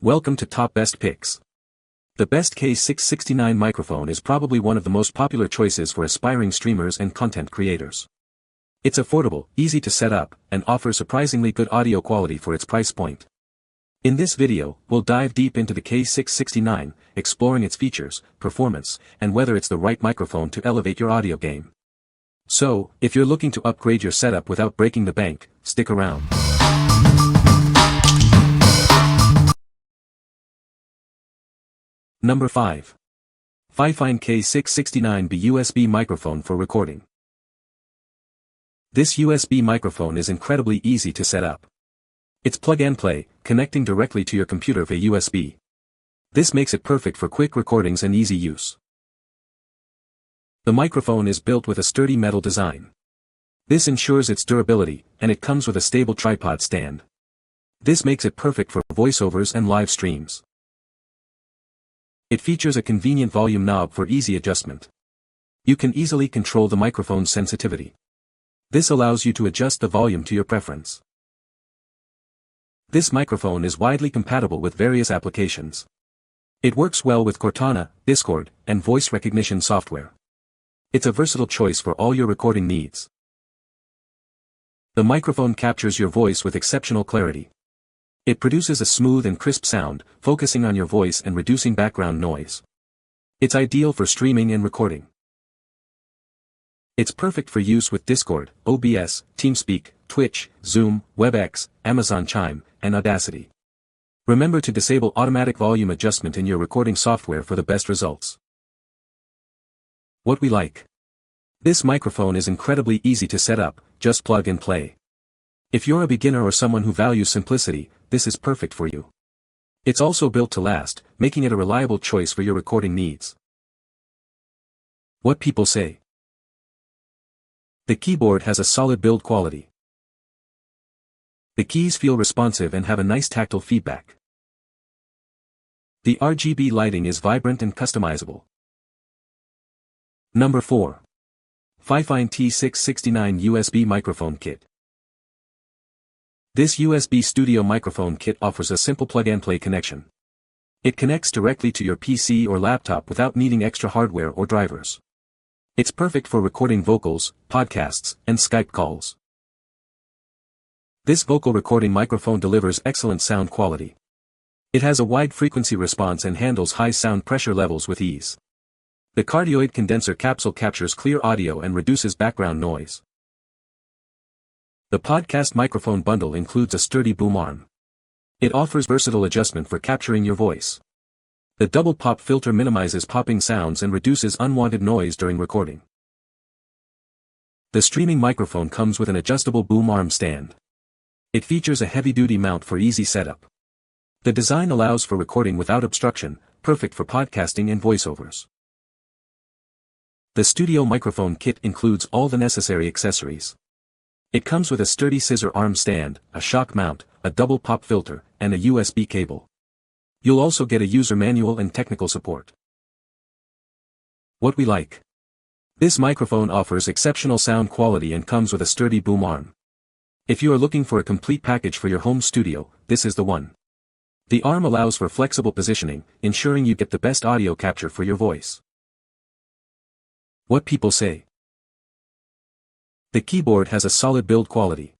Welcome to Top Best Picks. The best K669 microphone is probably one of the most popular choices for aspiring streamers and content creators. It's affordable, easy to set up, and offers surprisingly good audio quality for its price point. In this video, we'll dive deep into the K669, exploring its features, performance, and whether it's the right microphone to elevate your audio game. So, if you're looking to upgrade your setup without breaking the bank, stick around. Number 5. FIFINE K669 USB microphone for recording. This USB microphone is incredibly easy to set up. It's plug and play, connecting directly to your computer via USB. This makes it perfect for quick recordings and easy use. The microphone is built with a sturdy metal design. This ensures its durability, and it comes with a stable tripod stand. This makes it perfect for voiceovers and live streams. It features a convenient volume knob for easy adjustment. You can easily control the microphone's sensitivity. This allows you to adjust the volume to your preference. This microphone is widely compatible with various applications. It works well with Cortana, Discord, and voice recognition software. It's a versatile choice for all your recording needs. The microphone captures your voice with exceptional clarity. It produces a smooth and crisp sound, focusing on your voice and reducing background noise. It's ideal for streaming and recording. It's perfect for use with Discord, OBS, TeamSpeak, Twitch, Zoom, WebEx, Amazon Chime, and Audacity. Remember to disable automatic volume adjustment in your recording software for the best results. What we like. This microphone is incredibly easy to set up, just plug and play. If you're a beginner or someone who values simplicity, this is perfect for you. It's also built to last, making it a reliable choice for your recording needs. What people say. The keyboard has a solid build quality. The keys feel responsive and have a nice tactile feedback. The RGB lighting is vibrant and customizable. Number 4. FIFINE T669 USB Microphone Kit. This USB studio microphone kit offers a simple plug-and-play connection. It connects directly to your PC or laptop without needing extra hardware or drivers. It's perfect for recording vocals, podcasts, and Skype calls. This vocal recording microphone delivers excellent sound quality. It has a wide frequency response and handles high sound pressure levels with ease. The cardioid condenser capsule captures clear audio and reduces background noise. The podcast microphone bundle includes a sturdy boom arm. It offers versatile adjustment for capturing your voice. The double pop filter minimizes popping sounds and reduces unwanted noise during recording. The streaming microphone comes with an adjustable boom arm stand. It features a heavy-duty mount for easy setup. The design allows for recording without obstruction, perfect for podcasting and voiceovers. The studio microphone kit includes all the necessary accessories. It comes with a sturdy scissor arm stand, a shock mount, a double pop filter, and a USB cable. You'll also get a user manual and technical support. What we like. This microphone offers exceptional sound quality and comes with a sturdy boom arm. If you are looking for a complete package for your home studio, this is the one. The arm allows for flexible positioning, ensuring you get the best audio capture for your voice. What people say. The keyboard has a solid build quality.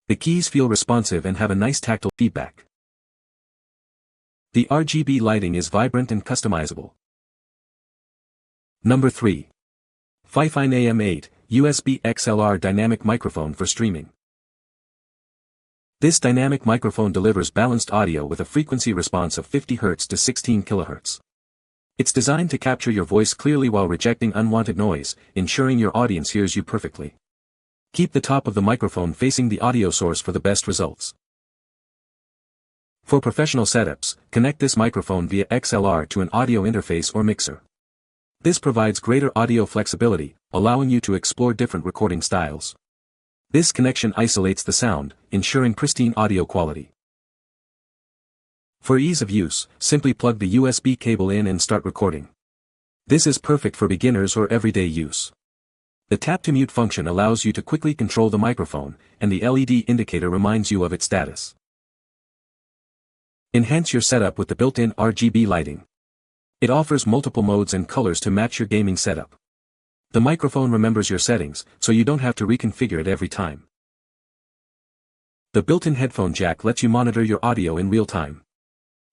The keys feel responsive and have a nice tactile feedback. The RGB lighting is vibrant and customizable. Number 3. FIFINE AM8 USB XLR Dynamic Microphone for streaming. This dynamic microphone delivers balanced audio with a frequency response of 50 Hz to 16 kHz. It's designed to capture your voice clearly while rejecting unwanted noise, ensuring your audience hears you perfectly. Keep the top of the microphone facing the audio source for the best results. For professional setups, connect this microphone via XLR to an audio interface or mixer. This provides greater audio flexibility, allowing you to explore different recording styles. This connection isolates the sound, ensuring pristine audio quality. For ease of use, simply plug the USB cable in and start recording. This is perfect for beginners or everyday use. The tap-to-mute function allows you to quickly control the microphone, and the LED indicator reminds you of its status. Enhance your setup with the built-in RGB lighting. It offers multiple modes and colors to match your gaming setup. The microphone remembers your settings, so you don't have to reconfigure it every time. The built-in headphone jack lets you monitor your audio in real time.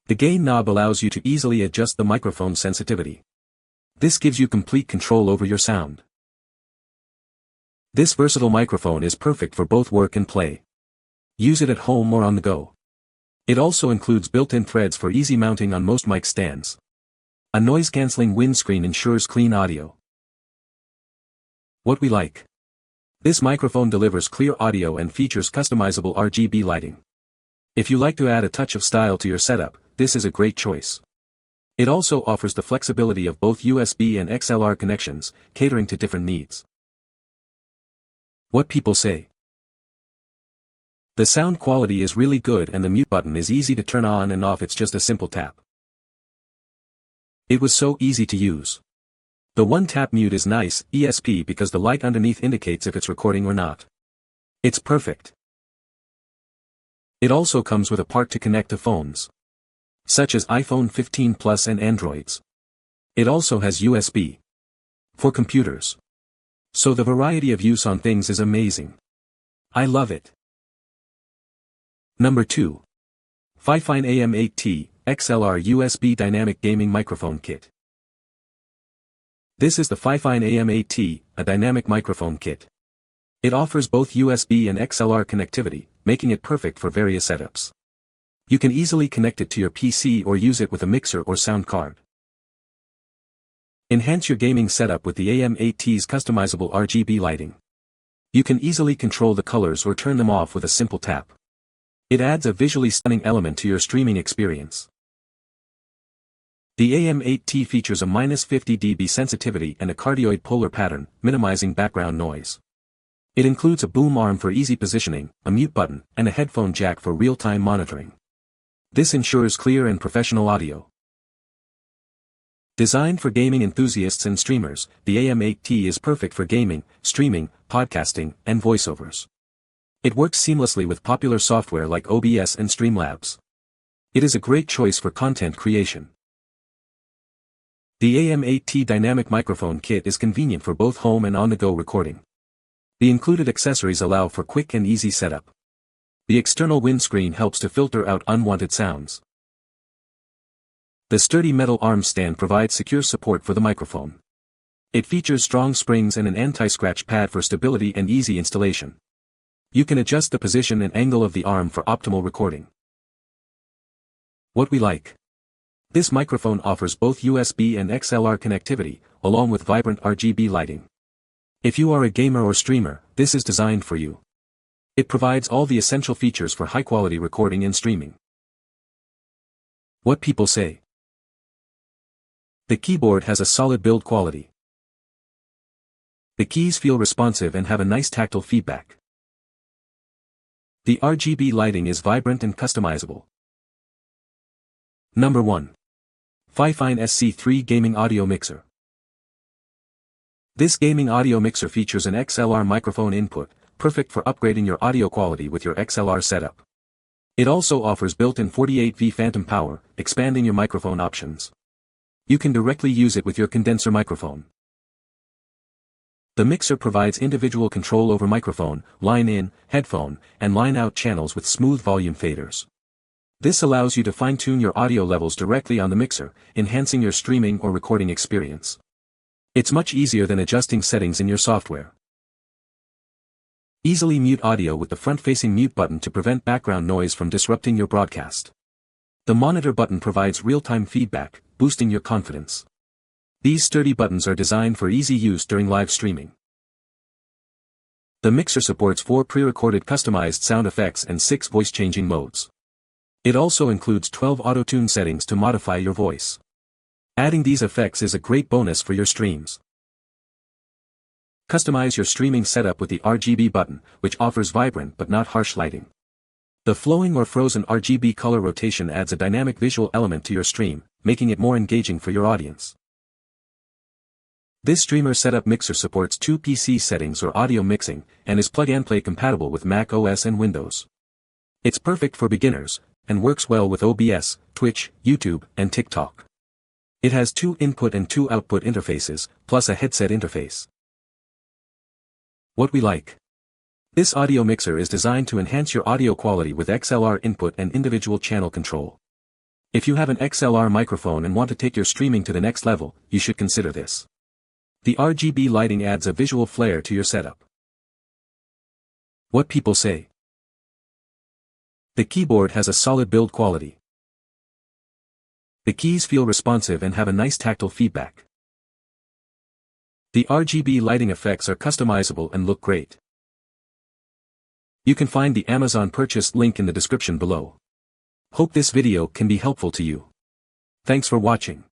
The gain knob allows you to easily adjust the microphone sensitivity. This gives you complete control over your sound. This versatile microphone is perfect for both work and play. Use it at home or on the go. It also includes built-in threads for easy mounting on most mic stands. A noise-canceling windscreen ensures clean audio. What we like. This microphone delivers clear audio and features customizable RGB lighting. If you like to add a touch of style to your setup, this is a great choice. It also offers the flexibility of both USB and XLR connections, catering to different needs. What people say. The sound quality is really good and the mute button is easy to turn on and off, it's just a simple tap. It was so easy to use. The one-tap mute is nice, ESP, because the light underneath indicates if it's recording or not. It's perfect. It also comes with a part to connect to phones, such as iPhone 15 Plus and Androids. It also has USB for computers. So the variety of use on things is amazing. I love it. Number 2. FIFINE AM8T XLR USB Dynamic Gaming Microphone Kit. This is the FIFINE AM8T, a dynamic microphone kit. It offers both USB and XLR connectivity, making it perfect for various setups. You can easily connect it to your PC or use it with a mixer or sound card. Enhance your gaming setup with the AM8T's customizable RGB lighting. You can easily control the colors or turn them off with a simple tap. It adds a visually stunning element to your streaming experience. The AM8T features a -50 dB sensitivity and a cardioid polar pattern, minimizing background noise. It includes a boom arm for easy positioning, a mute button, and a headphone jack for real-time monitoring. This ensures clear and professional audio. Designed for gaming enthusiasts and streamers, the AM8T is perfect for gaming, streaming, podcasting, and voiceovers. It works seamlessly with popular software like OBS and Streamlabs. It is a great choice for content creation. The AM8T Dynamic Microphone Kit is convenient for both home and on-the-go recording. The included accessories allow for quick and easy setup. The external windscreen helps to filter out unwanted sounds. The sturdy metal arm stand provides secure support for the microphone. It features strong springs and an anti-scratch pad for stability and easy installation. You can adjust the position and angle of the arm for optimal recording. What we like. This microphone offers both USB and XLR connectivity, along with vibrant RGB lighting. If you are a gamer or streamer, this is designed for you. It provides all the essential features for high-quality recording and streaming. What people say. The keyboard has a solid build quality. The keys feel responsive and have a nice tactile feedback. The RGB lighting is vibrant and customizable. Number 1. FIFINE SC3 Gaming Audio Mixer. This gaming audio mixer features an XLR microphone input, perfect for upgrading your audio quality with your XLR setup. It also offers built-in 48V phantom power, expanding your microphone options. You can directly use it with your condenser microphone. The mixer provides individual control over microphone, line-in, headphone, and line-out channels with smooth volume faders. This allows you to fine-tune your audio levels directly on the mixer, enhancing your streaming or recording experience. It's much easier than adjusting settings in your software. Easily mute audio with the front-facing mute button to prevent background noise from disrupting your broadcast. The monitor button provides real-time feedback, boosting your confidence. These sturdy buttons are designed for easy use during live streaming. The mixer supports 4 pre-recorded customized sound effects and 6 voice-changing modes. It also includes 12 auto-tune settings to modify your voice. Adding these effects is a great bonus for your streams. Customize your streaming setup with the RGB button, which offers vibrant but not harsh lighting. The flowing or frozen RGB color rotation adds a dynamic visual element to your stream, making it more engaging for your audience. This streamer setup mixer supports 2 PC settings or audio mixing, and is plug-and-play compatible with Mac OS and Windows. It's perfect for beginners, and works well with OBS, Twitch, YouTube, and TikTok. It has 2 input and 2 output interfaces, plus a headset interface. What we like. This audio mixer is designed to enhance your audio quality with XLR input and individual channel control. If you have an XLR microphone and want to take your streaming to the next level, you should consider this. The RGB lighting adds a visual flair to your setup. What people say. The keyboard has a solid build quality. The keys feel responsive and have a nice tactile feedback. The RGB lighting effects are customizable and look great. You can find the Amazon purchase link in the description below. Hope this video can be helpful to you. Thanks for watching.